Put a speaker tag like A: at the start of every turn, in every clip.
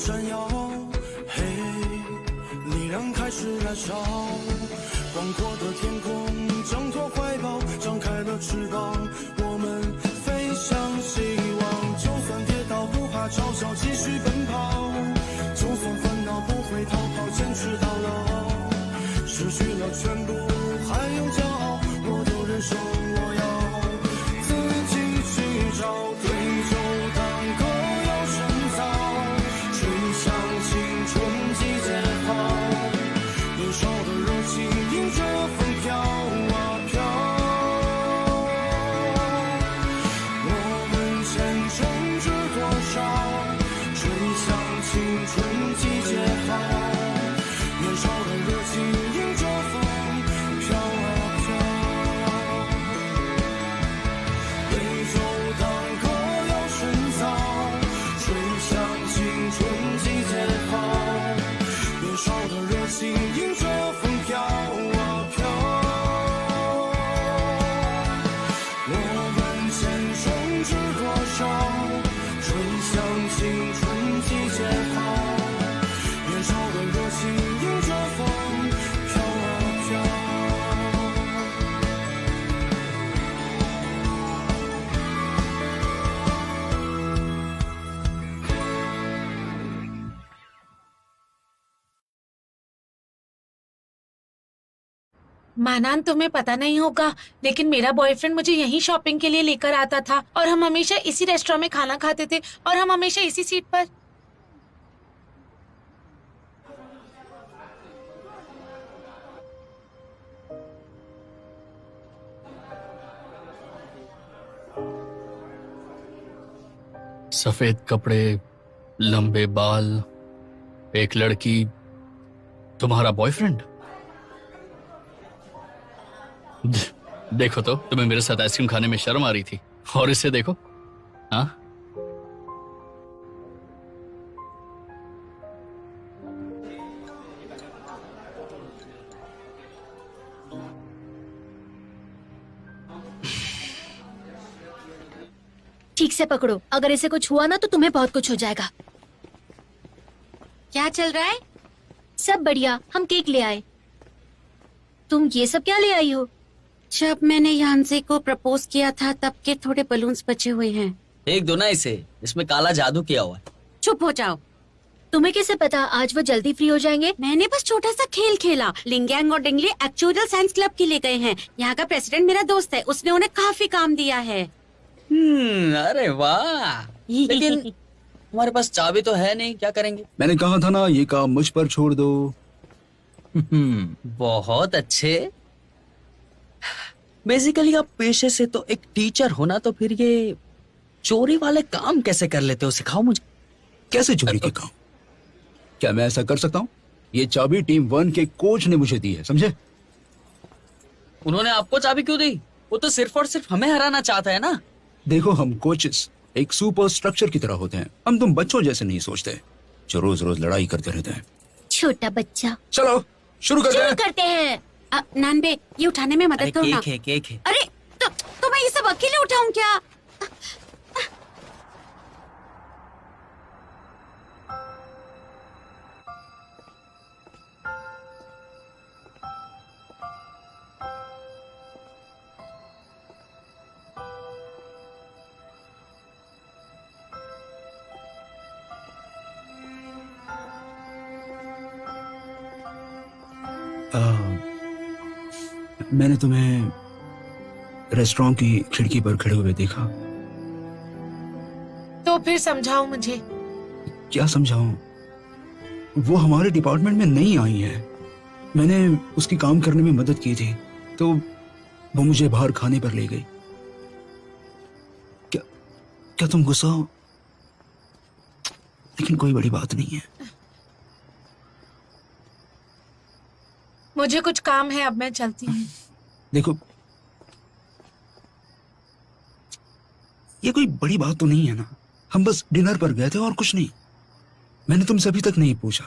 A: 闪耀，嘿，你让开始燃烧，广阔的天空，挣脱怀抱，张开了翅膀，我们飞向希望。就算跌倒不怕嘲笑，继续奔跑，就算烦恼不会逃跑，坚持到老。失去了全部还有骄傲，我的人生我要自己去找，对酒当歌要深造，吹响青春季节号，年少的热情迎着风飘啊飘，我们前程知多少，吹响青春季节号，年少的热情迎着风飘啊飘，对酒当歌要深造，吹响青春季节号，年少的热情迎着风飘啊飘，我们前程知多少，吹响青春季节号，年少的热情迎着风飘啊飘。
B: मानान, तुम्हें पता नहीं होगा लेकिन मेरा बॉयफ्रेंड मुझे यहीं शॉपिंग के लिए लेकर आता था और हम हमेशा इसी रेस्टोरेंट में खाना खाते थे और हम हमेशा इसी सीट पर।
C: सफेद कपड़े, लंबे बाल, एक लड़की, तुम्हारा बॉयफ्रेंड। देखो तो, तुम्हें मेरे साथ आइसक्रीम खाने में शर्म आ रही थी और इसे देखो। हाँ,
D: ठीक से पकड़ो, अगर इसे कुछ हुआ ना तो तुम्हें बहुत कुछ हो जाएगा।
E: क्या चल रहा है?
D: सब बढ़िया, हम केक ले आए। तुम ये सब क्या ले आई हो?
E: जब मैंने यांसे को प्रपोज किया था तब के थोड़े बलून्स बचे हुए हैं।
F: एक दो ना इसे, इसमें काला जादू किया हुआ है।
E: चुप हो जाओ।
D: तुम्हें कैसे पता आज वो जल्दी फ्री हो जाएंगे?
E: मैंने बस छोटा सा खेल खेला। लिंगयांग और डिंगली एक्चुअल साइंस क्लब के लिए गए हैं। यहाँ का प्रेसिडेंट मेरा दोस्त है, उसने उन्हें काफी काम दिया है।
F: अरे वाह। लेकिन हमारे पास चाबी तो है नहीं, क्या करेंगे?
G: मैंने कहा था ना, ये काम मुझ पर छोड़ दो।
F: बहुत अच्छे। बेसिकली आप पेशे से तो एक टीचर हो ना, तो फिर ये चोरी वाले काम कैसे कर लेते हो, सिखाओ मुझे।
G: कैसे चोरी के काम? क्या मैं ऐसा कर सकता हूँ? ये चाबी टीम 1 के कोच ने मुझे दी है, समझे?
F: उन्होंने आपको चाबी क्यों दी? वो तो सिर्फ और सिर्फ हमें हराना चाहता है ना।
G: देखो, हम कोचेस एक सुपर स्ट्रक्चर की तरह होते हैं। हम तुम बच्चों जैसे नहीं सोचते जो रोज रोज लड़ाई करते रहते हैं।
D: छोटा बच्चा।
G: चलो शुरू
D: करते हैं।
E: नानबे, ये उठाने में मदद करो ना।
F: केक है।
E: अरे तो मैं ये सब अकेले उठाऊं क्या?
G: मैंने तुम्हें रेस्टोरेंट की खिड़की पर खड़े हुए देखा।
B: तो फिर समझाओ मुझे।
G: क्या समझाऊं? वो हमारे डिपार्टमेंट में नई आई है। मैंने उसकी काम करने में मदद की थी, तो वो मुझे बाहर खाने पर ले गई। क्या तुम गुस्सा हो? लेकिन कोई बड़ी बात नहीं है।
B: मुझे कुछ काम है, अब मैं चलती हूँ।
G: देखो, ये कोई बड़ी बात तो नहीं है ना। हम बस डिनर पर गए थे और कुछ नहीं। मैंने तुमसे अभी तक नहीं पूछा,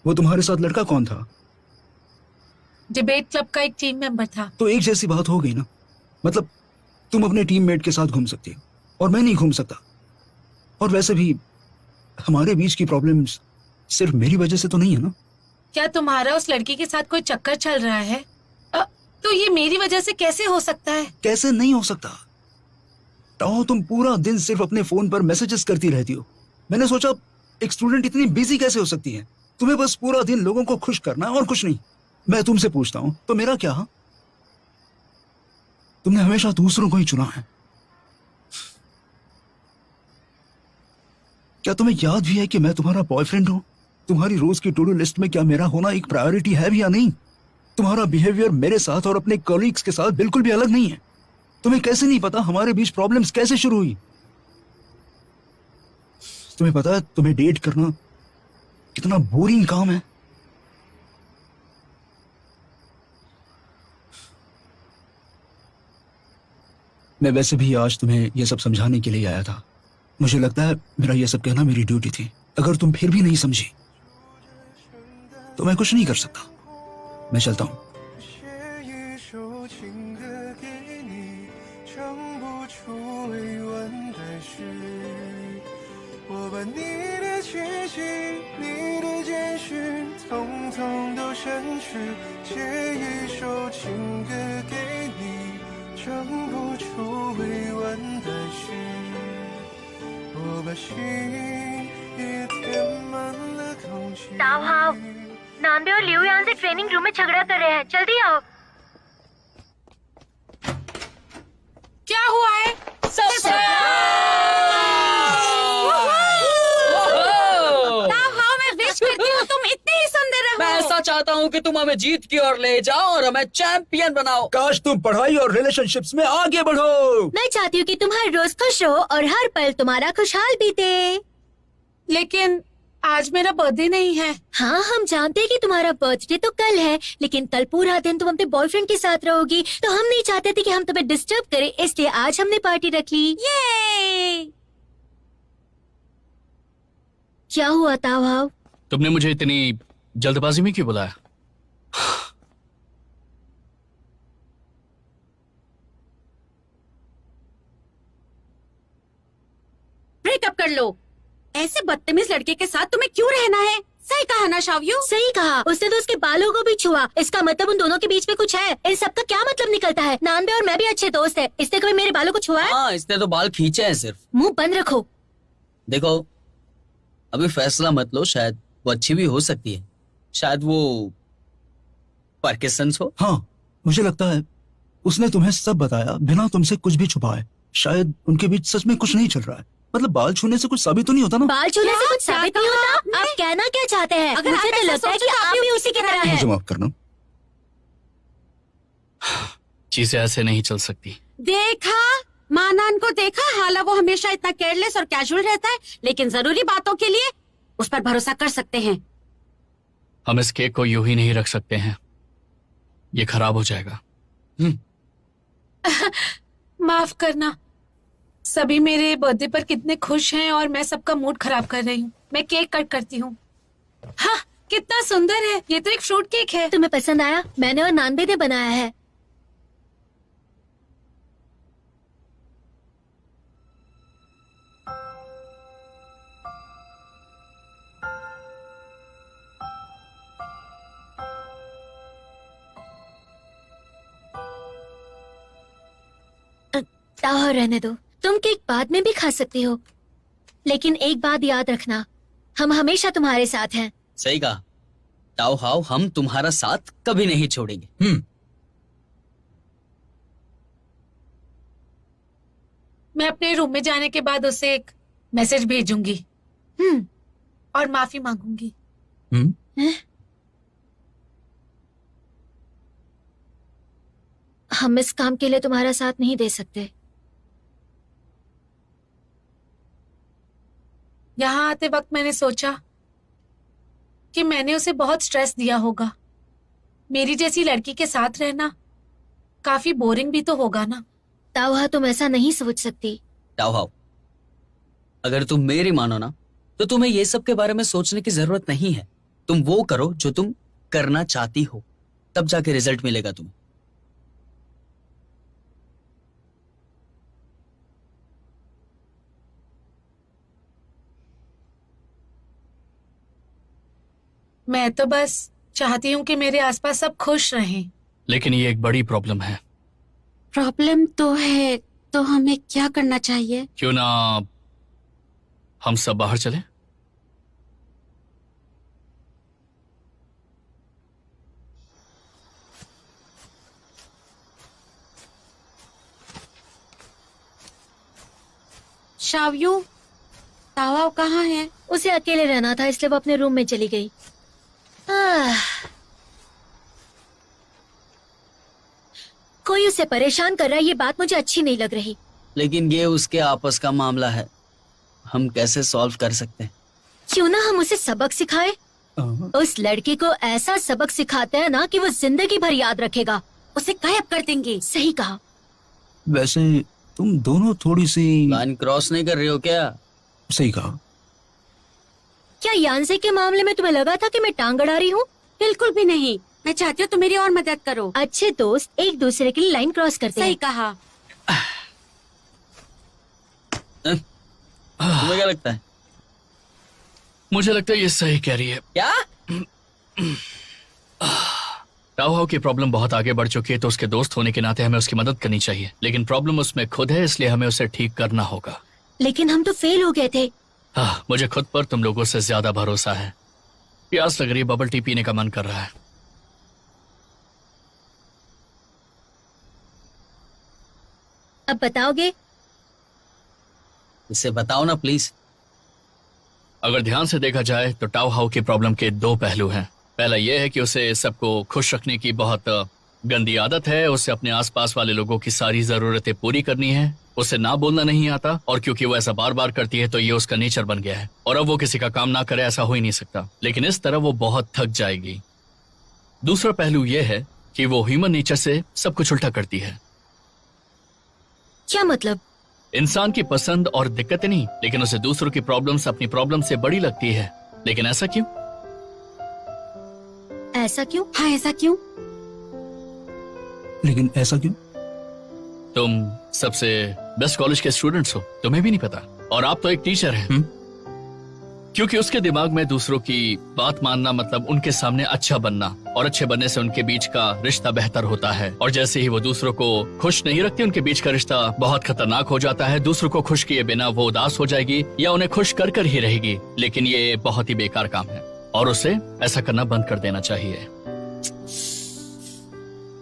G: वो तुम्हारे साथ लड़का कौन था?
B: डिबेट क्लब का एक टीम मेंबर था।
G: तो एक जैसी बात हो गई ना। मतलब तुम अपने टीममेट के साथ घूम सकती हो और मैं नहीं घूम सकता। और वैसे भी हमारे बीच की प्रॉब्लम्स सिर्फ मेरी वजह से तो नहीं है ना?
B: क्या तुम्हारा उस लड़की के साथ कोई चक्कर चल रहा है? तो ये मेरी वजह से कैसे हो सकता है?
G: कैसे नहीं हो सकता? ताओ, तुम पूरा दिन सिर्फ अपने फोन पर मैसेजेस करती रहती हो। मैंने सोचा एक स्टूडेंट इतनी बिजी कैसे हो सकती है? तुम्हें बस पूरा दिन लोगों को खुश करना है और कुछ नहीं। मैं तुमसे पूछता हूँ, तो मेरा क्या? तुमने हमेशा दूसरों को ही चुना है। क्या तुम्हें याद भी है कि मैं तुम्हारा बॉयफ्रेंड हूं? तुम्हारी रोज की टू डू लिस्ट में क्या मेरा होना एक प्रायोरिटी है भी या नहीं? तुम्हारा बिहेवियर मेरे साथ और अपने कॉलीग्स के साथ बिल्कुल भी अलग नहीं है। तुम्हें कैसे नहीं पता हमारे बीच प्रॉब्लम्स कैसे शुरू हुई? तुम्हें पता है तुम्हें डेट करना कितना बोरिंग काम है? मैं वैसे भी आज तुम्हें यह सब समझाने के लिए आया था। मुझे लगता है मेरा यह सब कहना मेरी ड्यूटी थी। अगर तुम फिर भी नहीं समझी तो मैं कुछ नहीं कर सकता। मैं चलता हूं।
A: 写一首情歌给你，唱不出未完的诗。我把你的气息、你的简讯，统统都删去。写一首情歌给你，唱不出未完的诗。我把心也填满了空气。
D: नानबे और लियो यहाँ से ट्रेनिंग रूम में झगड़ा कर रहे हैं, जल्दी आओ।
B: क्या हुआ है?
E: हाँ, मैं विश करती हूँ तुम इतनी ही सुंदर रहो।
F: मैं ऐसा चाहता हूँ कि तुम हमें जीत की ओर ले जाओ और हमें चैंपियन बनाओ।
G: काश तुम पढ़ाई और रिलेशनशिप्स में आगे बढ़ो।
D: मैं चाहती हूँ कि तुम हर रोज खुश रहो और हर पल तुम्हारा खुशहाल बीते।
B: लेकिन आज मेरा बर्थडे नहीं है।
D: हाँ, हम जानते हैं कि तुम्हारा बर्थडे तो कल है, लेकिन कल पूरा दिन तुम अपने बॉयफ्रेंड के साथ रहोगी, तो हम नहीं चाहते थे कि हम तुम्हें डिस्टर्ब करें, इसलिए आज हमने पार्टी रख ली।
E: ये
D: क्या हुआ ताऊ?
C: तुमने मुझे इतनी जल्दबाजी में क्यों बुलाया?
E: ब्रेकअप कर लो। ऐसे बदतमीज लड़के के साथ तुम्हें क्यों रहना है? सही कहा ना शाव्यू?
D: सही कहा, उसने तो उसके बालों को भी छुआ। इसका मतलब उन दोनों के बीच में कुछ है। इन सब का क्या मतलब निकलता है? नानबे और मैं भी अच्छे दोस्त हैं। इसने कभी मेरे बालों को छुआ है?
F: हाँ, इसने तो बाल खींचे हैं सिर्फ।
D: मुंह बंद रखो।
F: देखो, अभी फैसला मत लो, शायद वो अच्छी भी हो सकती है। शायद वो पार्किंसंस हो।
G: हाँ, मुझे लगता है उसने तुम्हें सब बताया बिना तुमसे कुछ भी छुपाए। शायद उनके बीच सच में कुछ नहीं चल रहा है। मतलब बाल छूने से कुछ साबित तो नहीं होता ना?
D: बाल छूने से कुछ
E: क्या
D: साबित नहीं
E: कहा
D: होता?
E: आपने?
D: आप कहना क्या चाहते हैं?
E: अगर
D: मुझे
E: आप
D: तो
E: ऐसा
D: लगता है कि
E: सोचो तो
D: आप
E: आप
D: भी
E: भी
D: उसी की तरह हैं।
G: मुझे माफ करना।
C: चीजें ऐसे नहीं चल सकती।
E: देखा, मानान को देखा। हाला वो हमेशा इतना केयरलेस और कैजुअल रहता है, लेकिन जरूरी बातों के लिए उस पर भरोसा कर सकते हैं।
C: हम इस केक को यूं ही नहीं रख सकते हैं, ये खराब हो जाएगा।
B: माफ करना। सभी मेरे बर्थडे पर कितने खुश हैं और मैं सबका मूड खराब कर रही हूँ। मैं केक कट करती हूँ। हाँ, कितना सुंदर है। ये तो एक फ्रूट केक है।
D: तुम्हें पसंद आया? मैंने और नानबे ने बनाया है। ताऊ, रहने दो। तुम केक बाद में भी खा सकती हो, लेकिन एक बात याद रखना, हम हमेशा तुम्हारे साथ हैं।
F: सही कहा ताओ हाओ, हम तुम्हारा साथ कभी नहीं छोड़ेंगे।
B: मैं अपने रूम में जाने के बाद उसे एक मैसेज भेजूंगी और माफी मांगूंगी।
D: हम इस काम के लिए तुम्हारा साथ नहीं दे सकते।
B: यहाँ आते वक्त मैंने सोचा कि मैंने उसे बहुत स्ट्रेस दिया होगा। मेरी जैसी लड़की के साथ रहना काफी बोरिंग भी तो होगा ना।
D: ताऊ, तुम ऐसा नहीं सोच सकती।
F: ताओ हाओ, अगर तुम मेरी मानो ना, तो तुम्हें ये सब के बारे में सोचने की जरूरत नहीं है। तुम वो करो जो तुम करना चाहती हो, तब जाके रिजल्ट मिलेगा तुम्हें।
B: मैं तो बस चाहती हूँ कि मेरे आसपास सब खुश रहें।
C: लेकिन ये एक बड़ी प्रॉब्लम है।
E: प्रॉब्लम तो है, तो हमें क्या करना चाहिए?
C: क्यों ना हम सब बाहर चले?
E: शावयू, तावाव कहाँ है?
D: उसे अकेले रहना था इसलिए वो अपने रूम में चली गई। कोई उसे परेशान कर रहा है, ये बात मुझे अच्छी नहीं लग रही।
F: लेकिन ये उसके आपस का मामला है, हम कैसे सॉल्व कर सकते हैं?
D: क्यों ना हम उसे सबक सिखाए। उस लड़के को ऐसा सबक सिखाते हैं ना कि वो जिंदगी भर याद रखेगा।
E: उसे गायब कर देंगे।
D: सही कहा।
G: वैसे तुम दोनों थोड़ी सी
F: लाइन क्रॉस नहीं कर रही हो क्या?
G: सही कहा।
D: क्या यानसे के मामले में तुम्हें लगा था कि मैं टांग अड़ा रही हूँ?
E: बिल्कुल भी नहीं। मैं चाहती हूँ तुम मेरी और मदद करो।
D: अच्छे दोस्त एक दूसरे के लिए लाइन क्रॉस करते
E: सही
D: हैं।
E: कहा।
F: तुम्हें क्या लगता है?
C: मुझे लगता है ये सही कह रही है।
F: क्या?
C: ताओहाओ की प्रॉब्लम बहुत आगे बढ़ चुकी है, तो उसके दोस्त होने के नाते हमें उसकी मदद करनी चाहिए। लेकिन प्रॉब्लम उसमें खुद है, इसलिए हमें उसे ठीक करना होगा।
D: लेकिन हम तो फेल हो गए थे।
C: मुझे खुद पर तुम लोगों से ज्यादा भरोसा है। प्यास लग रही है, बबल टी पीने का मन कर रहा है।
D: अब बताओगे?
F: इसे बताओ ना प्लीज।
C: अगर ध्यान से देखा जाए तो ताओहाओ की प्रॉब्लम के दो पहलू हैं। पहला यह है कि उसे सबको खुश रखने की बहुत गंदी आदत है। उसे अपने आसपास वाले लोगों की सारी जरूरतें पूरी करनी है। उसे ना बोलना नहीं आता, और क्योंकि वो ऐसा बार बार करती है तो ये उसका नेचर बन गया है। और अब वो किसी का काम ना करे ऐसा हो ही नहीं सकता। लेकिन इस तरह वो बहुत थक जाएगी। दूसरा पहलू यह है कि वो ह्यूमन नेचर से सब कुछ उल्टा करती है।
D: क्या मतलब?
C: इंसान की पसंद और दिक्कतें नहीं, लेकिन उसे दूसरों की प्रॉब्लम्स अपनी प्रॉब्लम से बड़ी लगती है। लेकिन ऐसा क्यों?
D: ऐसा क्यों?
E: हाँ, ऐसा क्यों?
G: लेकिन ऐसा क्यों?
C: तुम सबसे बेस्ट कॉलेज के स्टूडेंट्स हो, तुम्हें भी नहीं पता। और आप तो एक टीचर हैं। क्योंकि उसके दिमाग में दूसरों की बात मानना मतलब उनके सामने अच्छा बनना, और अच्छे बनने से उनके बीच का रिश्ता बेहतर होता है। और जैसे ही वो दूसरों को खुश नहीं रखती, उनके बीच का रिश्ता बहुत खतरनाक हो जाता है। दूसरों को खुश किए बिना वो उदास हो जाएगी या उन्हें खुश कर कर ही रहेगी। लेकिन ये बहुत ही बेकार काम है और उसे ऐसा करना बंद कर देना चाहिए।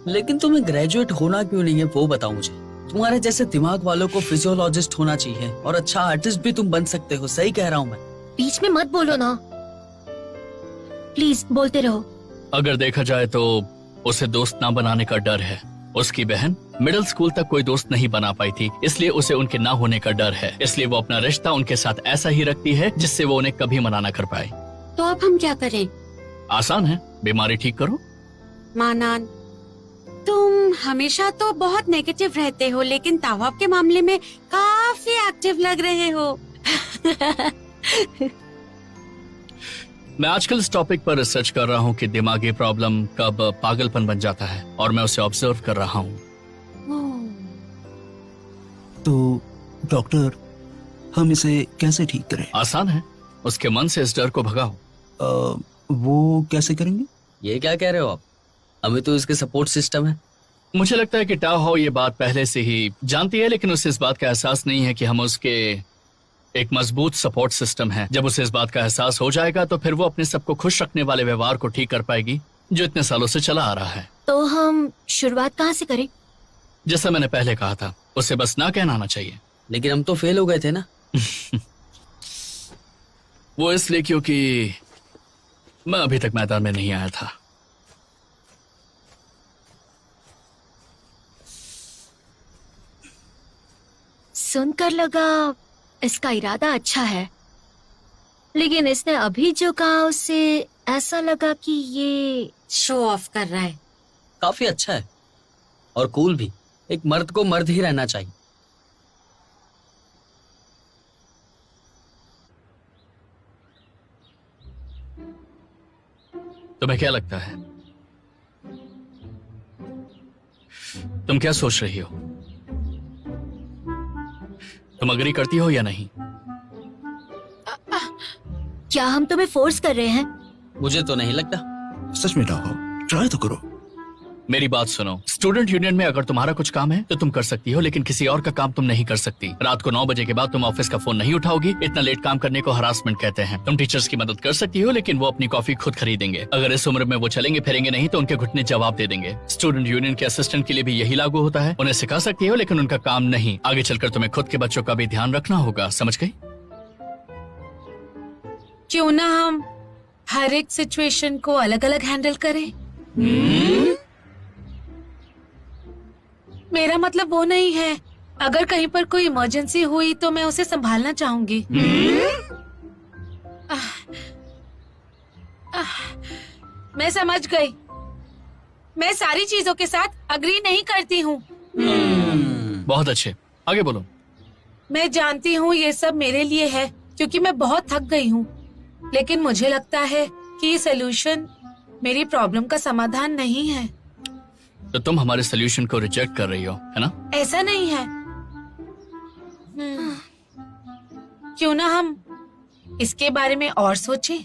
F: लेकिन तुम्हें ग्रेजुएट होना क्यों नहीं है वो बताओ मुझे। तुम्हारे जैसे दिमाग वालों को फिजियोलॉजिस्ट होना चाहिए, और अच्छा आर्टिस्ट भी तुम बन सकते हो। सही कह रहा हूँ मैं।
D: बीच में मत बोलो ना, प्लीज बोलते रहो।
C: अगर देखा जाए तो उसे दोस्त ना बनाने का डर है। उसकी बहन मिडिल स्कूल तक कोई दोस्त नहीं बना पाई थी, इसलिए उसे उनके ना होने का डर है। इसलिए वो अपना रिश्ता उनके साथ ऐसा ही रखती है जिससे वो उन्हें कभी मना ना कर पाए।
E: तो अब हम क्या करें?
C: आसान है, बीमारी ठीक करो।
E: मानान, तुम हमेशा तो बहुत नेगेटिव रहते हो, लेकिन तावाब के मामले में काफी एक्टिव लग रहे हो।
C: मैं आजकल इस टॉपिक पर रिसर्च कर रहा हूँ कि दिमागी प्रॉब्लम कब पागलपन बन जाता है, और मैं उसे ऑब्जर्व कर रहा हूँ।
G: तो डॉक्टर, हम इसे कैसे ठीक करें?
C: आसान है, उसके मन से इस डर को भगाओ।
G: वो कैसे करेंगे?
F: ये क्या कह रहे हो आप? अभी तो इसके सपोर्ट सिस्टम है।
C: मुझे लगता है कि ताओहाओ ये बात पहले से ही जानती है, लेकिन उसे इस बात का एहसास नहीं है कि हम उसके एक मजबूत सपोर्ट सिस्टम है। जब उसे इस बात का एहसास हो जाएगा तो फिर वो अपने सबको खुश रखने वाले व्यवहार को ठीक कर पाएगी जो इतने सालों से चला आ रहा है।
D: तो हम शुरुआत कहाँ से करें?
C: जैसा मैंने पहले कहा था, उसे बस ना कहना आना चाहिए।
F: लेकिन हम तो फेल हो गए थे ना।
C: वो इसलिए क्योंकि मैं अभी तक मैदान में नहीं आया था।
D: सुनकर लगा इसका इरादा अच्छा है, लेकिन इसने अभी जो कहा उससे ऐसा लगा कि ये
E: शो ऑफ कर रहा है।
F: काफी अच्छा है और कूल भी। एक मर्द को मर्द ही रहना चाहिए।
C: तुम्हें क्या लगता है? तुम क्या सोच रही हो? तुम अग्री करती हो या नहीं?
D: क्या हम तुम्हें फोर्स कर रहे हैं?
F: मुझे तो नहीं लगता।
G: सच में टाओ, ट्राई तो करो।
C: मेरी बात सुनो, स्टूडेंट यूनियन में अगर तुम्हारा कुछ काम है तो तुम कर सकती हो, लेकिन किसी और का काम तुम नहीं कर सकती। रात को 9 बजे के बाद तुम ऑफिस का फोन नहीं उठाओगी। इतना लेट काम करने को हरासमेंट कहते हैं। तुम टीचर्स की मदद कर सकती हो, लेकिन वो अपनी कॉफी खुद खरीदेंगे। अगर इस उम्र में वो चलेंगे फिरेंगे नहीं तो उनके घुटने जवाब दे देंगे। स्टूडेंट यूनियन के असिस्टेंट के लिए भी यही लागू होता है। उन्हें सिखा सकती हो, लेकिन उनका काम नहीं। आगे चलकर तुम्हें खुद के बच्चों का भी ध्यान रखना होगा, समझ गई?
B: क्यों ना हम हर एक सिचुएशन को अलग अलग हैंडल करें। मेरा मतलब वो नहीं है, अगर कहीं पर कोई इमरजेंसी हुई तो मैं उसे संभालना चाहूंगी। मैं समझ गई। मैं सारी चीजों के साथ अग्री नहीं करती हूँ।
C: बहुत अच्छे, आगे बोलो।
B: मैं जानती हूँ ये सब मेरे लिए है क्योंकि मैं बहुत थक गई हूँ, लेकिन मुझे लगता है कि ये सोल्यूशन मेरी प्रॉब्लम का समाधान नहीं है।
C: तो तुम हमारे सोल्यूशन को रिजेक्ट कर रही हो, है ना?
B: ऐसा नहीं है। क्यों ना हम इसके बारे में और सोचें?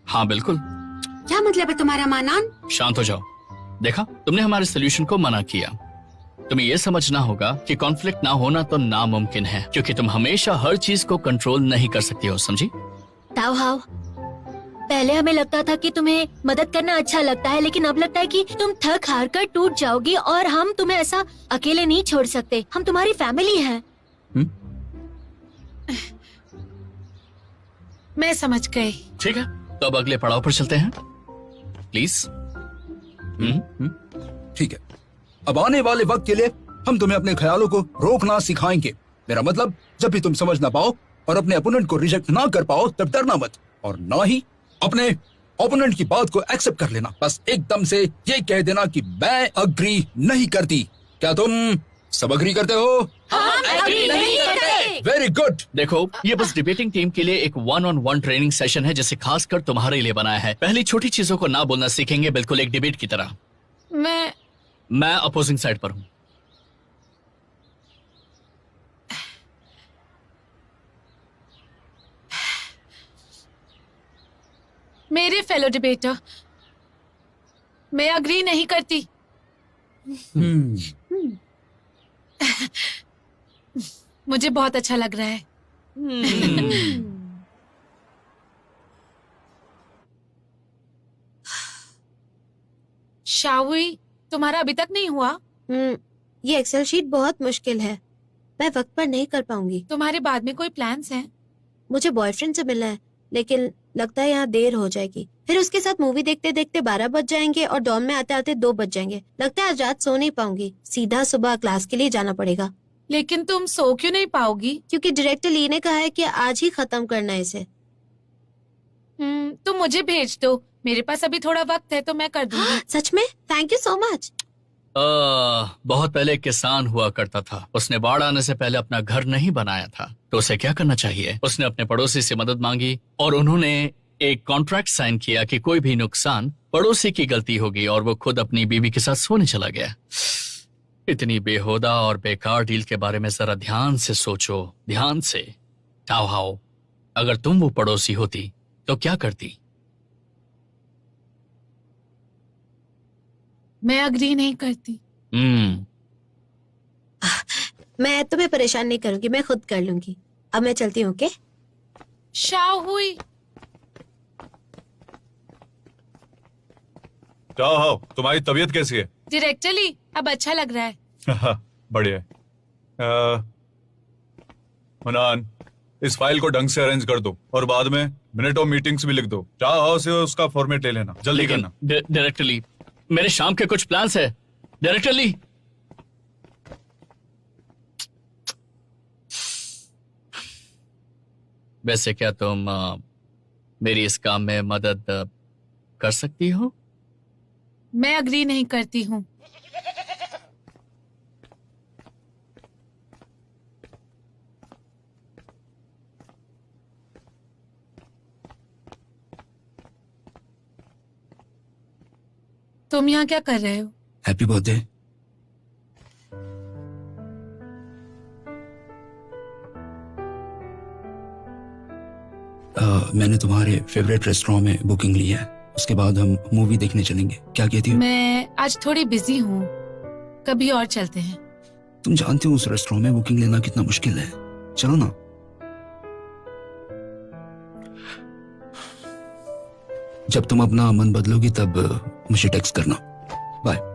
C: हाँ बिल्कुल।
E: क्या मतलब है तुम्हारा मानान?
C: शांत हो जाओ। देखा, तुमने हमारे सोल्यूशन को मना किया। तुम्हें यह समझना होगा कि कॉन्फ्लिक्ट ना होना तो नामुमकिन है, क्योंकि तुम हमेशा हर चीज को कंट्रोल नहीं कर सकती हो, समझी?
D: ताओ हाओ, पहले हमें लगता था कि तुम्हें मदद करना अच्छा लगता है, लेकिन अब लगता है कि तुम थक हार कर टूट जाओगी और हम तुम्हें ऐसा अकेले नहीं छोड़ सकते। हम तुम्हारी फैमिली हैं।
B: मैं समझ गई।
C: ठीक है, तो अब अगले पड़ाव पर चलते हैं, प्लीज।
G: ठीक है, अब आने वाले वक्त के लिए हम तुम्हें अपने ख्यालों को रोकना सिखाएंगे। मेरा मतलब, जब भी तुम समझ ना पाओ और अपने ओपोनेंट को रिजेक्ट ना कर पाओ तब डरना मत, और ना ही अपने ओपोनेंट की बात को एक्सेप्ट कर लेना। बस एकदम से ये कह देना कि मैं अग्री नहीं करती। क्या तुम सब अग्री करते हो? Very good.
C: देखो, ये बस डिबेटिंग टीम के लिए एक 1-on-1 ट्रेनिंग सेशन है, जिसे खासकर तुम्हारे लिए बनाया है। पहली छोटी चीजों को ना बोलना सीखेंगे, बिल्कुल एक डिबेट की तरह। मैं अपोजिंग साइड पर हूँ।
B: मेरे फेलो डिबेटर, मैं अग्री नहीं करती। मुझे बहुत अच्छा लग रहा है। शावी, तुम्हारा अभी तक नहीं हुआ?
E: ये एक्सेल शीट बहुत मुश्किल है, मैं वक्त पर नहीं कर पाऊंगी।
B: तुम्हारे बाद में कोई प्लान्स हैं?
E: मुझे बॉयफ्रेंड से मिलना है, लेकिन लगता है यहाँ देर हो जाएगी। फिर उसके साथ मूवी देखते देखते 12 बज जाएंगे और डॉर्म में आते आते 2 बज जाएंगे। लगता है आज रात सो नहीं पाऊंगी, सीधा सुबह क्लास के लिए जाना पड़ेगा।
B: लेकिन तुम सो क्यों नहीं पाओगी?
E: क्योंकि डायरेक्टर ली ने कहा है कि आज ही खत्म करना है इसे।
B: तुम मुझे भेज दो, मेरे पास अभी थोड़ा वक्त है तो मैं कर दूंगी।
E: सच में? Thank you so much.
C: बहुत पहले एक किसान हुआ करता था। उसने बाढ़ आने से पहले अपना घर नहीं बनाया था, तो उसे क्या करना चाहिए? उसने अपने पड़ोसी से मदद मांगी और उन्होंने एक कॉन्ट्रैक्ट साइन किया कि कोई भी नुकसान पड़ोसी की गलती होगी, और वो खुद अपनी बीवी के साथ सोने चला गया। इतनी बेहुदा और बेकार डील के बारे में जरा ध्यान से सोचो, ध्यान से। ताओ हाओ, अगर तुम वो पड़ोसी होती तो क्या करती?
B: मैं अग्री नहीं करती।
E: मैं तुम्हें परेशान नहीं करूंगी, मैं खुद कर लूंगी। अब मैं चलती हूँ। ओके?
B: शाहुई,
H: क्या हो, तुम्हारी तबीयत कैसी है?
B: डायरेक्टर ली, अब अच्छा लग रहा है।
H: बढ़िया है। मनान, इस फाइल को ढंग से अरेंज कर दो और बाद में मिनट ऑफ मीटिंग्स भी लिख दो। चाहो से उसका फॉर्मेट ले लेना, जल्दी करना।
C: डायरेक्टर ली, मेरे शाम के कुछ प्लान्स है। डायरेक्टर ली, वैसे क्या तुम मेरी इस काम में मदद कर सकती हो?
B: मैं अग्री नहीं करती हूँ। तुम यहाँ क्या कर रहे हो?
G: Happy birthday. मैंने तुम्हारे फेवरेट रेस्टोरेंट में बुकिंग ली है उसके बाद हम मूवी देखने चलेंगे, क्या कहती हो?
B: मैं आज थोड़ी बिजी हूँ, कभी और चलते हैं।
G: तुम जानते हो उस रेस्टोरेंट में बुकिंग लेना कितना मुश्किल है। चलो ना। जब तुम अपना मन बदलोगी तब मुझे टेक्स्ट करना। Bye.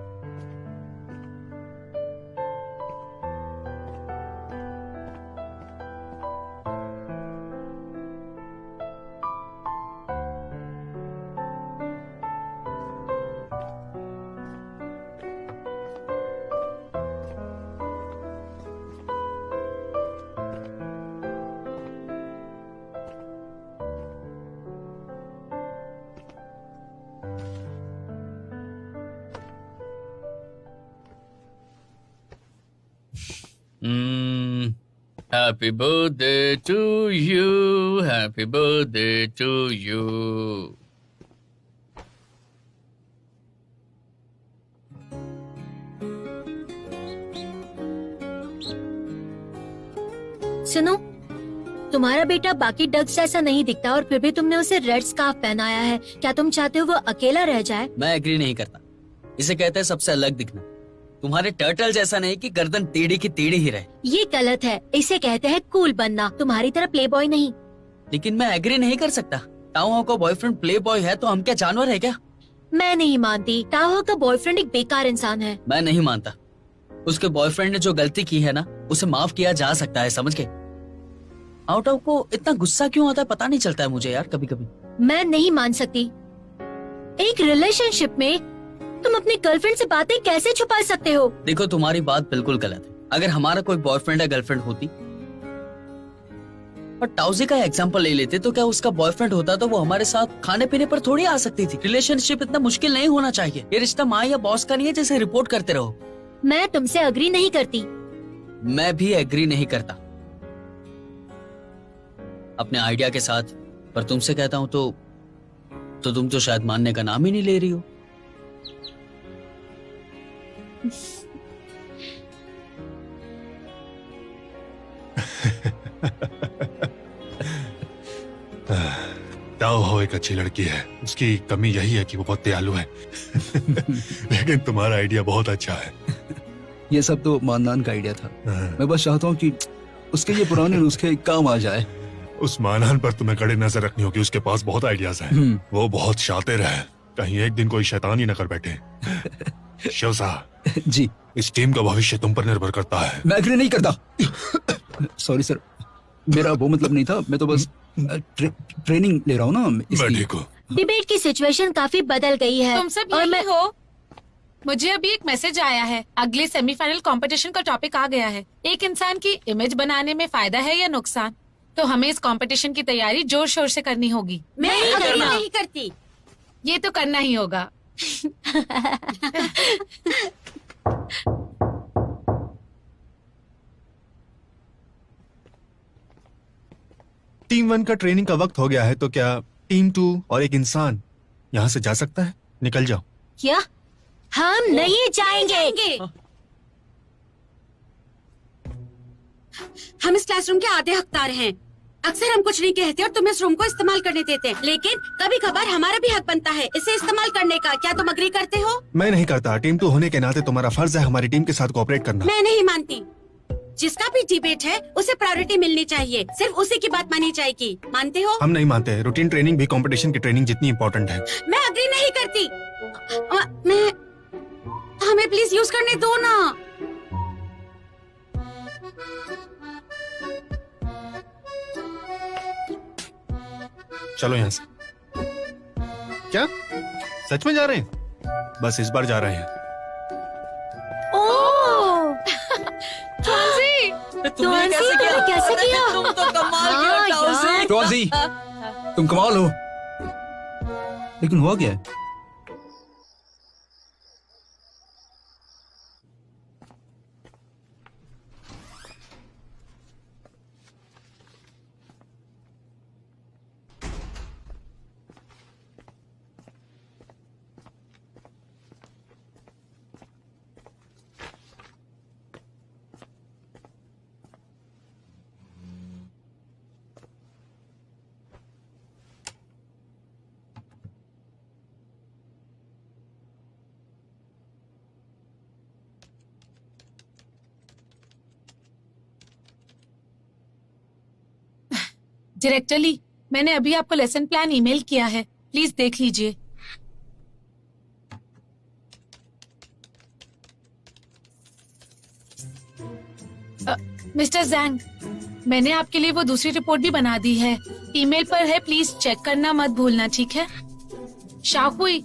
C: Happy birthday to you, happy birthday to you.
D: सुनो, तुम्हारा बेटा बाकी डग्स जैसा नहीं दिखता और फिर भी तुमने उसे रेड स्कार्फ पहनाया है। क्या तुम चाहते हो वो अकेला रह जाए?
F: मैं एग्री नहीं करता। इसे कहते हैं सबसे अलग दिखना। तुम्हारे टर्टल जैसा नहीं कि गर्दन टेढ़ी की टेढ़ी ही रहे।
D: ये गलत है, इसे कहते हैं कूल बनना, तुम्हारी तरह प्ले बॉय नहीं।
F: लेकिन मैं एग्री नहीं कर सकता। टाओ का बॉयफ्रेंड प्ले बॉय है तो हम क्या जानवर है क्या?
D: मैं नहीं मानती। टाओ का बॉयफ्रेंड एक बेकार इंसान है।
F: मैं नहीं मानता। उसके बॉयफ्रेंड ने जो गलती की है ना, उसे माफ किया जा सकता है, समझ गए? आउटाओ को इतना गुस्सा क्यों आता है पता नहीं चलता है मुझे यार कभी कभी।
D: मैं नहीं मान सकती। एक रिलेशनशिप में तुम अपनी गर्लफ्रेंड से बातें कैसे छुपा सकते हो?
F: देखो तुम्हारी बात बिल्कुल गलत है। अगर हमारा कोई बॉयफ्रेंड या गर्लफ्रेंड होती और टाउजी का एग्जांपल ले लेते तो क्या उसका बॉयफ्रेंड होता तो वो हमारे साथ खाने पीने पर थोड़ी आ सकती थी। रिलेशनशिप इतना मुश्किल नहीं होना चाहिए। ये रिश्ता माँ या बॉस का नहीं है जिसे रिपोर्ट करते रहो।
D: मैं तुमसे अग्री नहीं करती।
F: मैं भी एग्री नहीं करता अपने आइडिया के साथ, पर तुमसे कहता हूँ तो तुम तो शायद मानने का नाम ही नहीं ले रही हो।
I: ताओ हो एक अच्छी लड़की है, उसकी कमी यही है कि वो बहुत दयालु है। लेकिन तुम्हारा आइडिया बहुत अच्छा है।
G: ये सब तो माननान का आइडिया था। मैं बस चाहता हूँ कि उसके ये पुराने नुस्खे काम आ जाए।
I: उस मानहान पर तुम्हें कड़ी नजर रखनी होगी, उसके पास बहुत आइडियाज हैं। वो बहुत शातिर है, कहीं एक दिन कोई शैतान ही न कर बैठे। शिव साहब
G: जी,
I: इस टीम का भविष्य तुम पर निर्भर करता है।
G: मैं एग्री नहीं करता। सॉरी सर, मेरा वो मतलब नहीं था। मैं तो बस ट्रेनिंग ले रहा हूँ ना
I: मैं
G: इसकी।
I: ठीक हूँ।
D: डिबेट की सिचुएशन काफी बदल गई है।
B: तुम सब
D: और
B: यही हो? मुझे अभी एक मैसेज आया है, अगले सेमीफाइनल कंपटीशन का टॉपिक आ गया है। एक इंसान की इमेज बनाने में फायदा है या नुकसान? तो हमें इस कंपटीशन की तैयारी जोर शोर से करनी होगी।
D: मैं
E: नहीं करती।
B: ये तो करना ही होगा।
I: टीम 1 का ट्रेनिंग का वक्त हो गया है, तो क्या टीम 2 और एक इंसान यहाँ से जा सकता है? निकल जाओ।
D: क्या? हम नहीं जाएंगे।
E: हम इस क्लासरूम के आधे हकदार हैं। अक्सर हम कुछ नहीं कहते और तुम इस रूम को इस्तेमाल करने देते हैं, लेकिन कभी कभार हमारा भी हक बनता है इसे इस्तेमाल करने का। क्या तुम अग्री करते हो?
I: मैं नहीं करता। टीम 2 होने के नाते तुम्हारा फर्ज है हमारी टीम के साथ कोऑपरेट करना।
E: मैं नहीं मानती। जिसका भी डिबेट है उसे प्रायोरिटी मिलनी चाहिए, सिर्फ उसी की बात मानी जाएगी। मानते हो?
I: हम नहीं मानते। रूटीन ट्रेनिंग भी कंपटीशन की ट्रेनिंग जितनी इम्पोर्टेंट है।
E: मैं अग्री नहीं करती। मैं हमें प्लीज यूज करने दो ना।
I: चलो यहाँ से। क्या सच में जा रहे हैं? बस इस बार जा रहे हैं।
D: ओह,
F: तुमने
D: कैसे किया?
F: तुम तो कमाल
D: हाँ,
F: किया टाउजी।
D: यार।
G: टॉजी, तुम कमाल हो। लेकिन हुआ क्या है?
B: डायरेक्टर ली, मैंने अभी आपको लेसन प्लान ईमेल किया है, प्लीज देख लीजिए। मिस्टर जैंग, मैंने आपके लिए वो दूसरी रिपोर्ट भी बना दी है, ईमेल पर है, प्लीज चेक करना मत भूलना, ठीक है? शाहुई,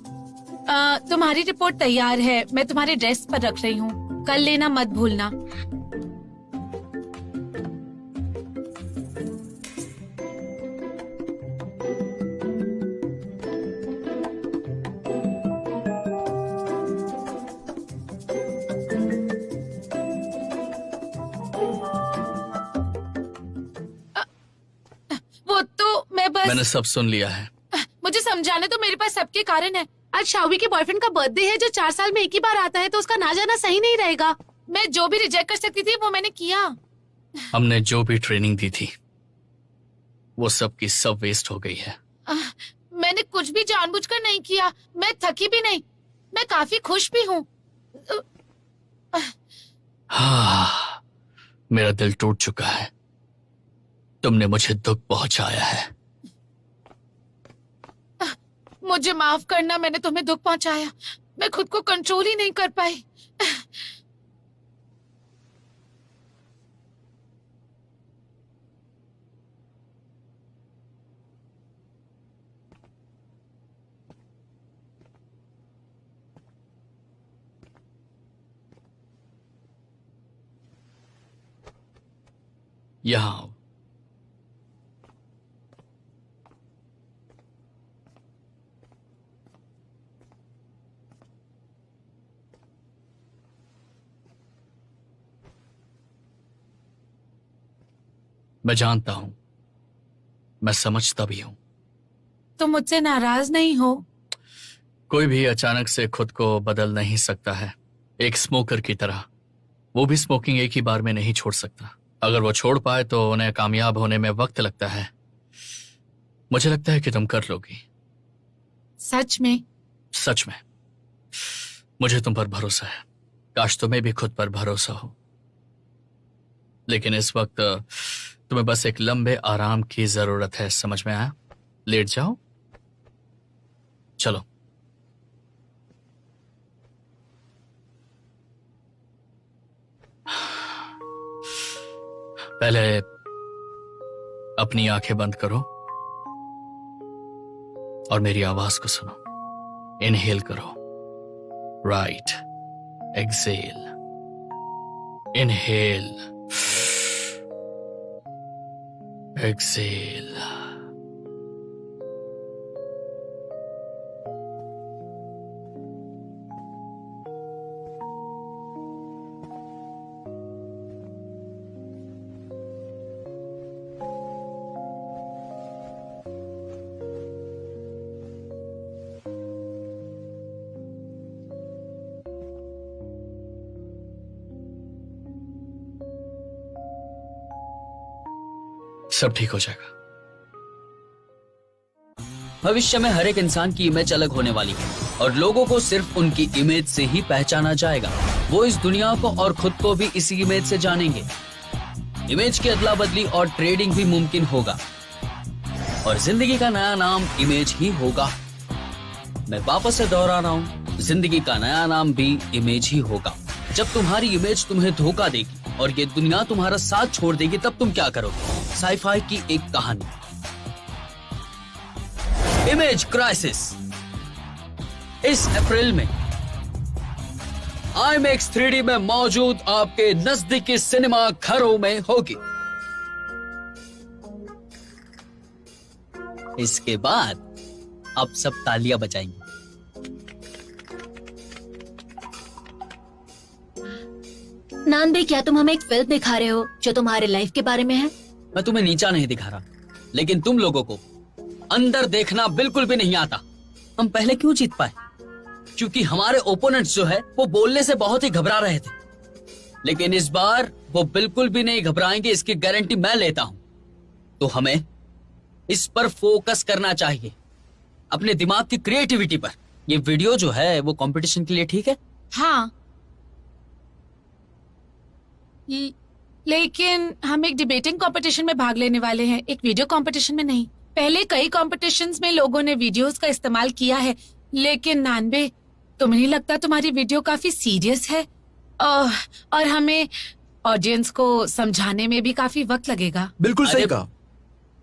B: तुम्हारी रिपोर्ट तैयार है, मैं तुम्हारे डेस्क पर रख रही हूँ, कल लेना मत भूलना। वो तो मैं बस
C: मैंने सब सुन लिया है।
B: मुझे समझाने तो मेरे पास सबके कारण है। आज शावी के बॉयफ्रेंड का बर्थडे है जो 4 साल में एक ही बार आता है, तो उसका ना जाना सही नहीं रहेगा। मैं जो भी रिजेक्ट कर सकती थी वो मैंने किया।
C: हमने जो भी ट्रेनिंग दी थी वो सब की सब वेस्ट हो गई है।
B: मैंने कुछ भी जानबूझकर नहीं किया, मैं थकी भी नहीं, मैं काफी खुश भी हूँ।
C: हाँ, मेरा दिल टूट चुका है, तुमने मुझे दुख पहुंचाया है।
B: मुझे माफ करना, मैंने तुम्हें दुख पहुंचाया, मैं खुद को कंट्रोल ही नहीं कर पाई।
C: यहाँ आओ। मैं जानता हूं, मैं समझता भी हूं,
B: तुम मुझसे नाराज नहीं हो?
C: कोई भी अचानक से खुद को बदल नहीं सकता है, एक स्मोकर की तरह। वो भी स्मोकिंग एक ही बार में नहीं छोड़ सकता। अगर वो छोड़ पाए तो उन्हें कामयाब होने में वक्त लगता है। मुझे लगता है कि तुम कर लोगी।
B: सच में?
C: सच में, मुझे तुम पर भरोसा है। काश तुम्हें भी खुद पर भरोसा हो, लेकिन इस वक्त तुम्हें बस एक लंबे आराम की जरूरत है। समझ में आया? लेट जाओ, चलो। पहले अपनी आंखें बंद करो और मेरी आवाज को सुनो। इनहेल करो, राइट, एक्सेल, इनहेल, एक्सेल। सब ठीक हो जाएगा।
F: भविष्य में हर एक इंसान की इमेज अलग होने वाली है और लोगों को सिर्फ उनकी इमेज से ही पहचाना जाएगा। वो इस दुनिया को और खुद को भी इसी इमेज से जानेंगे। इमेज की अदला बदली और ट्रेडिंग भी मुमकिन होगा और जिंदगी का नया नाम इमेज ही होगा। मैं वापस से दोहरा रहा हूँ, जिंदगी का नया नाम भी इमेज ही होगा। जब तुम्हारी इमेज तुम्हें धोखा देगी और ये दुनिया तुम्हारा साथ छोड़ देगी, तब तुम क्या करोगे? साइफाई की एक कहानी, इमेज क्राइसिस, इस अप्रैल में IMAX 3D में मौजूद आपके नजदीकी सिनेमा घरों में होगी। इसके बाद आप सब तालियां बजाएंगे।
D: नान भाई, क्या तुम हमें एक फिल्म दिखा रहे हो जो तुम्हारे लाइफ के बारे में है?
F: मैं तुम्हें नीचा नहीं दिखा रहा, लेकिन तुम लोगों को अंदर देखना बिल्कुल भी नहीं आता। हम पहले क्यों जीत पाए? क्योंकि हमारे ओपोनेंट्स जो है वो बोलने से बहुत ही घबरा रहे थे, लेकिन इस बार वो बिल्कुल भी नहीं घबराएंगे, इसकी गारंटी मैं लेता हूं। तो हमें इस पर फोकस करना चाहिए, अपने दिमाग की क्रिएटिविटी पर। ये वीडियो जो है वो कंपटीशन के लिए ठीक है?
B: हाँ, लेकिन हम एक डिबेटिंग कंपटीशन में भाग लेने वाले हैं, एक वीडियो कंपटीशन में नहीं। पहले कई कंपटीशंस में लोगों ने वीडियोस का इस्तेमाल किया है, लेकिन नानबे, तुम्हें नहीं लगता तुम्हारी वीडियो काफी सीरियस है? और हमें ऑडियंस को समझाने में भी काफी वक्त लगेगा।
G: बिल्कुल सही
F: अरे-
G: कहा।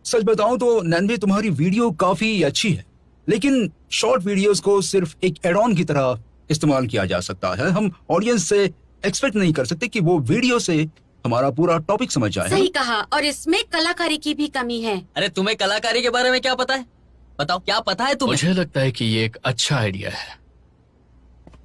G: सच बताऊं तो नैनवी, तुम्हारी वीडियो काफी अच्छी है, लेकिन शॉर्ट वीडियोस को सिर्फ एक एड ऑन की तरह इस्तेमाल किया जा सकता है। हम ऑडियंस से एक्सपेक्ट नहीं कर सकते कि वो वीडियो से हमारा पूरा टॉपिक समझ जाए।
J: सही कहा, और इसमें कलाकारी की भी कमी है।
F: अरे तुम्हें कलाकारी के बारे में क्या पता है? बताओ, क्या पता है तुम्हें?
C: मुझे लगता है कि ये एक अच्छा आइडिया है।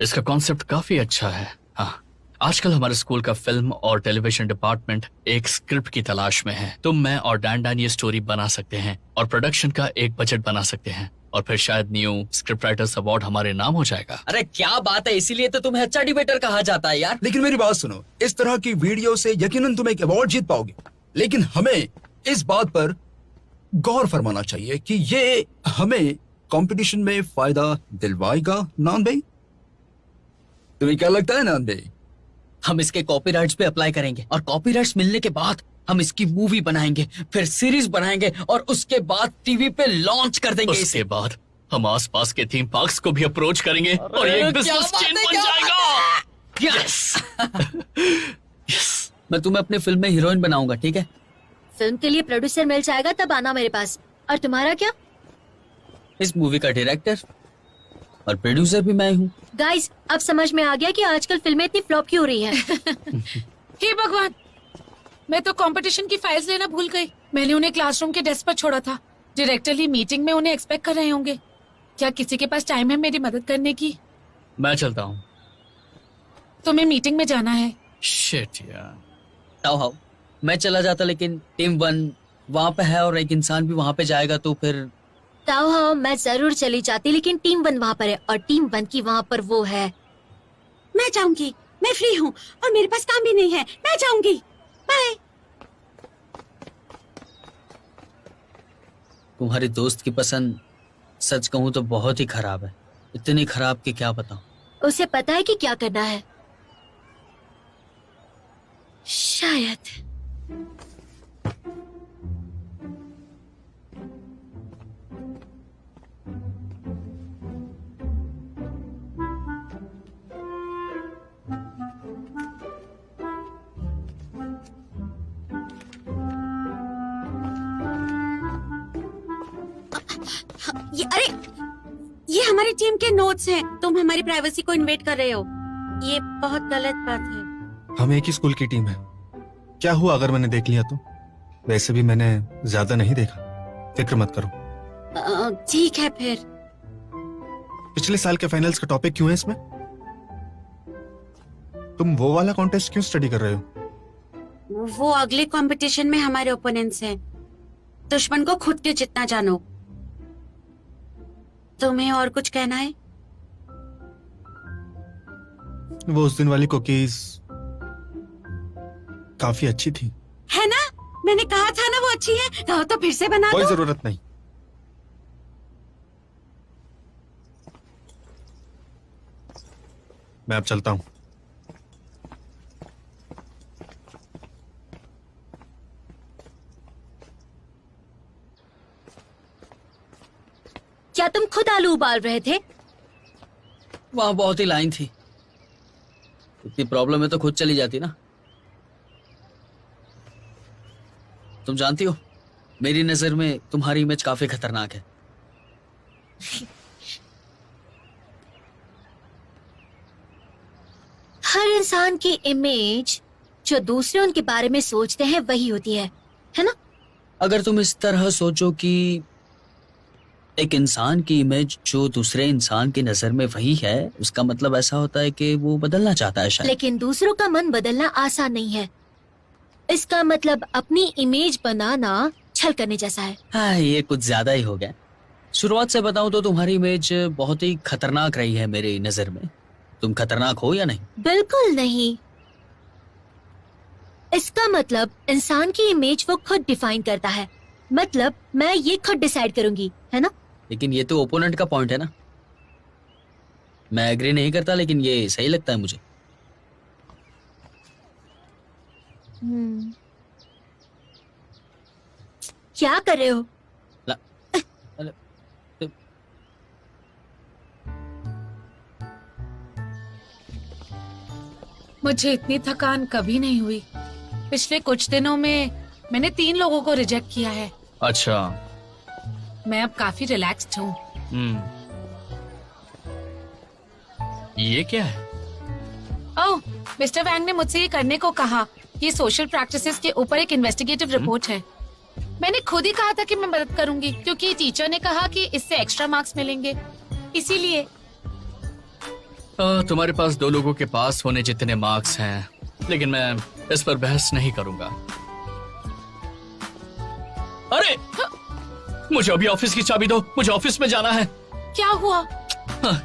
C: इसका कॉन्सेप्ट काफी अच्छा है। हाँ, आजकल हमारे स्कूल का फिल्म और टेलीविजन डिपार्टमेंट एक स्क्रिप्ट की तलाश में है। तुम, मैं और डैन डैन ये स्टोरी बना सकते हैं और प्रोडक्शन का एक बजट बना सकते हैं, और फिर शायद न्यू स्क्रिप्ट राइटर्स अवार्ड हमारे नाम हो जाएगा।
F: अरे क्या बात है, इसीलिए तो तुम्हें अच्छा डिबेटर कहा जाता है यार।
G: लेकिन मेरी बात सुनो, इस तरह की वीडियो से यकीनन तुम एक अवार्ड जीत पाओगे, लेकिन हमें इस बात पर गौर फरमाना चाहिए कि ये हमें कंपटीशन में फायदा दिलवाएगा। नान भाई, तुम्हें क्या लगता है नान भाई?
F: हम इसके कॉपीराइट्स पे अप्लाई करेंगे, और कॉपीराइट्स मिलने के बाद हम इसकी मूवी बनाएंगे, फिर सीरीज बनाएंगे, और उसके बाद टीवी पे लॉन्च कर देंगे
C: उसके
F: इसे।
C: बाद हम आसपास के थीम पार्क्स को भी अप्रोच करेंगे और ये एक बिजनेस चेन बन जाएगा।
F: यस यस, मैं तुम्हें अपनी फिल्म में हीरोइन बनाऊंगा, ठीक है?
D: फिल्म के लिए प्रोड्यूसर मिल जाएगा तब आना मेरे पास। और तुम्हारा क्या?
F: इस मूवी का डायरेक्टर और प्रोड्यूसर भी मैं हूँ।
D: गाइस, अब समझ में आ गया कि आजकल फिल्में इतनी फ्लॉप क्यों हो रही हैं।
B: हे भगवान, मैं तो कंपटीशन की फाइल्स लेना भूल गई। मैंने उन्हें क्लासरूम के डेस्क पर छोड़ा था। डायरेक्टर ही मीटिंग में उन्हें एक्सपेक्ट कर रहे होंगे। क्या किसी के पास टाइम है मेरी मदद करने की?
C: मैं चलता हूँ।
B: तुम्हें मीटिंग में जाना है।
C: शिट यार।
F: हाउ मैं चला जाता, लेकिन टीम 1 वहाँ पे है और एक इंसान भी वहाँ पे जाएगा, तो फिर
D: ताओ हाँ, मैं जरूर चली जाती, लेकिन टीम 1 वहाँ पर है और टीम 1 की वहाँ पर वो है।
J: मैं जाऊंगी, मैं फ्री हूँ और मेरे पास काम भी नहीं है। मैं जाऊंगी, बाय।
F: तुम्हारी दोस्त की पसंद सच कहूँ तो बहुत ही खराब है। इतनी खराब कि क्या बताऊं।
D: उसे पता है कि क्या करना है शायद।
J: ये हमारी टीम के नोट्स हैं। तुम हमारी प्राइवेसी को इन्वेट कर रहे हो। ये बहुत गलत बात है।
K: हम एक ही स्कूल की टीम है। क्या हुआ अगर मैंने देख लिया तो? वैसे भी मैंने ज्यादा नहीं देखा, फिक्र मत करो।
J: ठीक है फिर।
K: पिछले साल के फाइनल्स का टॉपिक क्यों है इसमें? तुम वो वाला कॉन्टेस्ट क्यों स्टडी कर रहे हो?
J: वो अगले कंपटीशन में हमारे ओपोनेंट्स हैं। दुश्मन को खुद के जितना जानो। तुम्हें और कुछ कहना है?
K: वो उस दिन वाली कुकीज काफी अच्छी थी।
J: है ना? मैंने कहा था ना वो अच्छी है। कहो तो फिर से बना
K: कोई
J: दो।
K: जरूरत नहीं। मैं अब चलता हूँ।
D: क्या तुम खुद आलू उबाल रहे थे?
F: वहाँ बहुत ही लाइन थी। इतनी प्रॉब्लम है तो खुद चली जाती ना। तुम जानती हो, मेरी नजर में तुम्हारी इमेज काफी खतरनाक है।
D: हर इंसान की इमेज जो दूसरे उनके बारे में सोचते हैं वही होती है ना?
F: अगर तुम इस तरह सोचो कि एक इंसान की इमेज जो दूसरे इंसान की नजर में वही है, उसका मतलब ऐसा होता है कि वो बदलना चाहता है शायद।
D: लेकिन दूसरों का मन बदलना आसान नहीं है। इसका मतलब अपनी इमेज बनाना छल करने जैसा है।
F: हाँ, ये कुछ ज्यादा ही हो गया। शुरुआत से बताऊं तो तुम्हारी इमेज बहुत ही खतरनाक रही है मेरी नजर में। तुम खतरनाक हो या नहीं?
D: बिल्कुल नहीं। इसका मतलब इंसान की इमेज वो खुद डिफाइन करता है। मतलब मैं ये खुद डिसाइड करूंगी, है ना?
F: लेकिन ये तो ओपोनेंट का पॉइंट है ना। मैं एग्री नहीं करता, लेकिन ये सही लगता है मुझे।
D: क्या कर रहे हो?
B: मुझे इतनी थकान कभी नहीं हुई। पिछले कुछ दिनों में मैंने 3 लोगों को रिजेक्ट किया है।
C: अच्छा।
B: मैं अब काफी रिलैक्स्ड हूँ।
C: ये क्या है?
B: ओह, मिस्टर वैंग ने मुझसे ये करने को कहा। ये सोशल प्रैक्टिसेस के ऊपर एक इन्वेस्टिगेटिव रिपोर्ट है। मैंने खुद ही कहा था कि मैं मदद करूंगी, क्योंकि टीचर ने कहा कि इससे एक्स्ट्रा मार्क्स मिलेंगे, इसीलिए।
C: तुम्हारे पास 2 लोगों के पास होने जितने मार्क्स हैं, लेकिन मैं इस पर बहस नहीं करूंगा। अरे, मुझे अभी ऑफिस की चाबी दो, मुझे ऑफिस में जाना है।
B: क्या हुआ?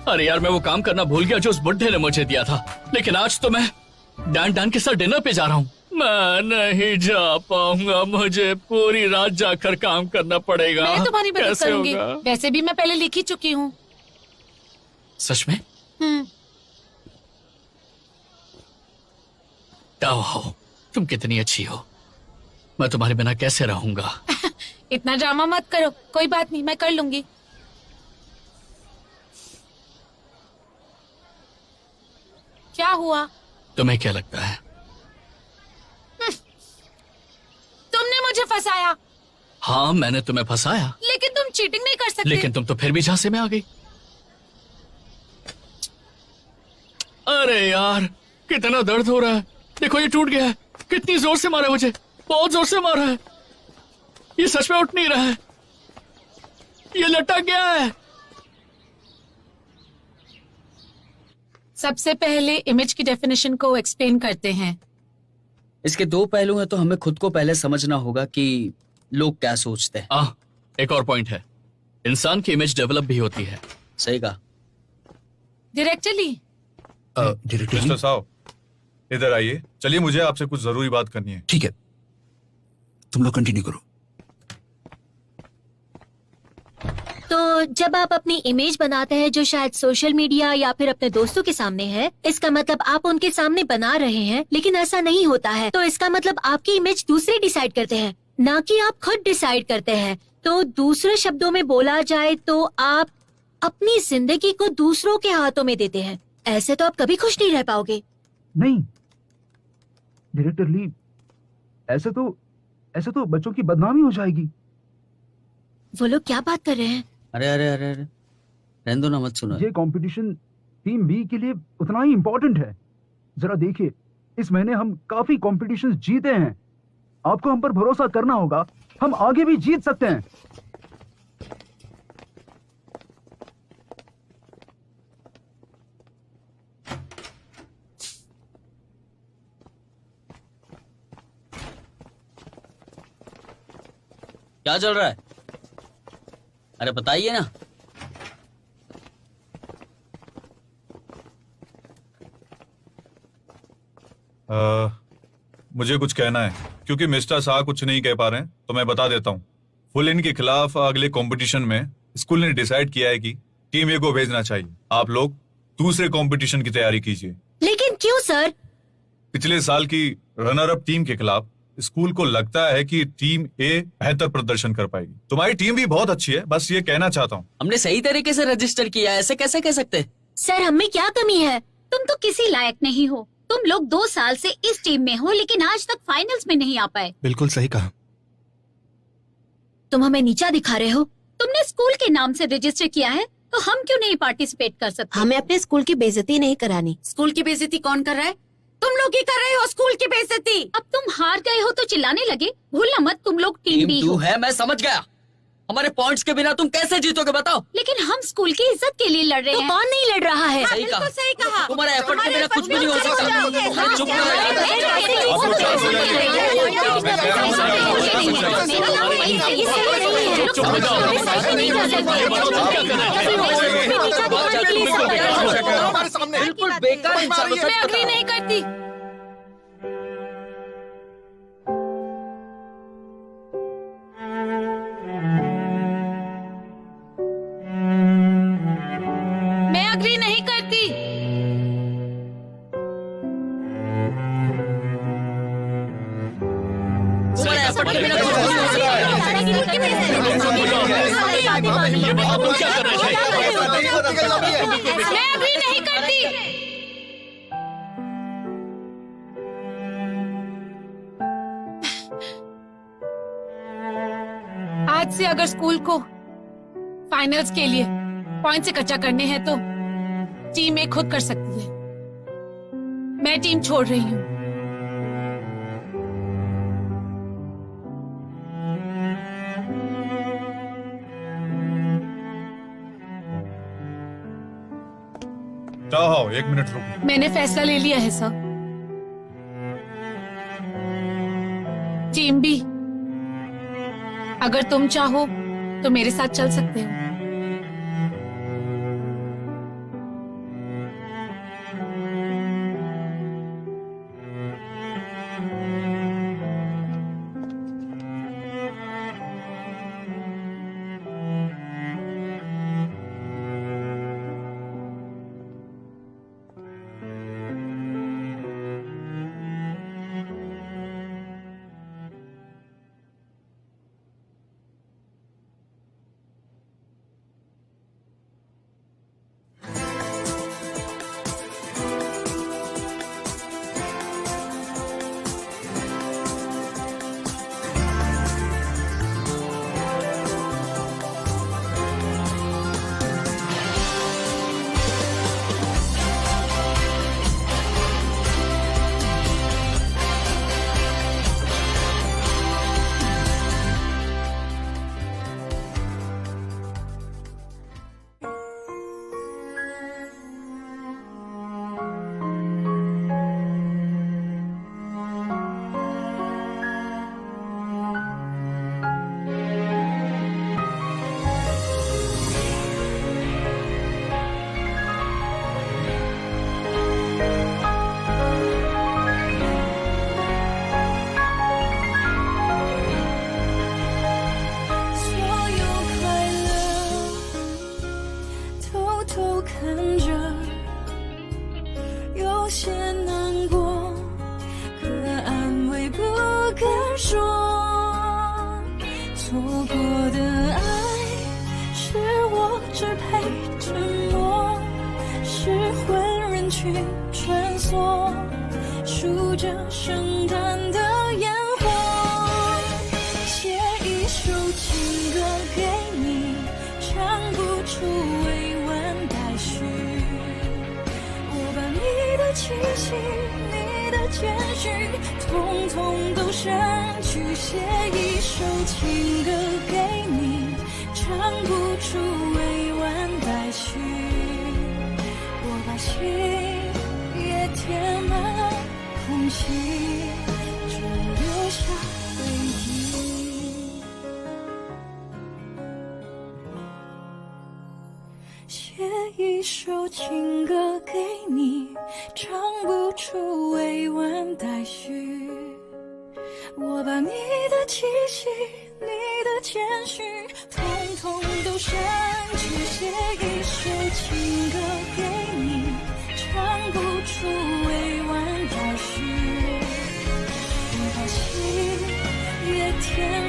C: अरे यार, मैं वो काम करना भूल गया जो उस बुड्ढे ने मुझे दिया था, लेकिन आज तो मैं डैन के साथ डिनर पे जा रहा हूँ। मैं नहीं जा पाऊंगा, मुझे पूरी रात जाकर काम करना पड़ेगा।
B: मैं तुम्हारी मदद
C: कैसे
B: करूंगी।
C: होगा?
B: वैसे भी मैं पहले लिख ही चुकी हूँ।
C: सच में? ओह, तुम कितनी अच्छी हो। मैं तुम्हारे बिना कैसे रहूंगा?
B: इतना ड्रामा मत करो। कोई बात नहीं, मैं कर लूंगी। क्या हुआ?
C: तुम्हें क्या लगता है?
B: तुमने मुझे फंसाया।
C: हाँ, मैंने तुम्हें फंसाया,
B: लेकिन तुम चीटिंग नहीं कर सकते।
C: लेकिन तुम तो फिर भी झांसे में आ गई। अरे यार, कितना दर्द हो रहा है। देखो, ये टूट गया है। कितनी जोर से मारा है मुझे, बहुत जोर से मारा है। ये सच में उठ नहीं रहा है, ये लटक गया है।
B: सबसे पहले इमेज की डेफिनेशन को एक्सप्लेन करते हैं।
F: इसके 2 पहलू हैं, तो हमें खुद को पहले समझना होगा कि लोग क्या सोचते हैं।
C: एक और पॉइंट है, इंसान की इमेज डेवलप भी होती है।
F: सही कहा।
B: डायरेक्टली।
H: मिस्टर साहब, इधर आइए। चलिए, मुझे आपसे कुछ जरूरी बात करनी है।
G: ठीक है, तुम लोग कंटिन्यू करो।
D: तो जब आप अपनी इमेज बनाते हैं जो शायद सोशल मीडिया या फिर अपने दोस्तों के सामने है, इसका मतलब आप उनके सामने बना रहे हैं, लेकिन ऐसा नहीं होता है। तो इसका मतलब आपकी इमेज दूसरे डिसाइड करते हैं, ना कि आप खुद डिसाइड करते हैं। तो दूसरे शब्दों में बोला जाए तो आप अपनी जिंदगी को दूसरों के हाथों में देते हैं। ऐसे तो आप कभी खुश नहीं रह पाओगे।
G: नहीं डायरेक्टर ली, ऐसे तो बच्चों की बदनामी हो जाएगी।
D: वो लोग क्या बात कर रहे हैं?
F: अरे अरे अरे अरे, रहने दो ना, मत सुनो।
G: ये कंपटीशन टीम बी के लिए उतना ही इम्पोर्टेंट है। जरा देखिए, इस महीने हम काफी कॉम्पिटिशन्स जीते हैं। आपको हम पर भरोसा करना होगा, हम आगे भी जीत सकते हैं।
F: क्या चल रहा है? अरे बताइए ना।
H: मुझे कुछ कहना है, क्योंकि मिस्टर शाह कुछ नहीं कह पा रहे हैं, तो मैं बता देता हूँ। फुल इन के खिलाफ अगले कंपटीशन में स्कूल ने डिसाइड किया है कि टीम ए को भेजना चाहिए। आप लोग दूसरे कंपटीशन की तैयारी कीजिए।
D: लेकिन क्यों सर?
H: पिछले साल की रनर अप टीम के खिलाफ स्कूल को लगता है कि टीम ए बेहतर प्रदर्शन कर पाएगी। तुम्हारी टीम भी बहुत अच्छी है, बस ये कहना चाहता हूँ।
F: हमने सही तरीके से रजिस्टर किया है, ऐसे कैसे कह सकते?
D: सर, हम में क्या कमी है?
J: तुम तो किसी लायक नहीं हो। तुम लोग 2 साल से इस टीम में हो, लेकिन आज तक फाइनल्स में नहीं आ पाए।
K: बिल्कुल सही कहा।
D: तुम हमें नीचा दिखा रहे हो।
J: तुमने स्कूल के नाम से रजिस्टर किया है, तो हम क्यों नहीं पार्टिसिपेट कर सकते?
E: हमें अपने स्कूल की बेइज्जती नहीं करानी।
J: स्कूल की बेइज्जती कौन कर रहा है? तुम लोग ही कर रहे हो स्कूल की बेइज्जती। अब तुम हार गए हो तो चिल्लाने लगे। भूलना मत, तुम लोग टीम बी हो।
F: है, मैं समझ गया। हमारे पॉइंट्स के बिना तुम कैसे जीतोगे बताओ?
J: लेकिन हम स्कूल की इज्जत के लिए लड़ रहे
D: तो
J: हैं।
D: कौन नहीं लड़ रहा है?
F: सही कहा।
J: बिल्कुल सही कहा।
F: तुम्हारे एफर्ट के बिना कुछ भी नहीं हो सकता। चुप बिल्कुल बेकार इंसान।
B: मैं अग्री नहीं करती। मैं अग्री नहीं करती।
C: ये बताओ तुम क्या करना चाहिए?
B: मैं अभी नहीं करती। आज से अगर स्कूल को फाइनल्स के लिए पॉइंट से कच्चा करने हैं तो टीम एक खुद कर सकती है। मैं टीम छोड़ रही हूँ।
H: चाहो 1 मिनट रुको।
B: मैंने फैसला ले लिया है सर। टीम बी, अगर तुम चाहो तो मेरे साथ चल सकते हो।
A: 天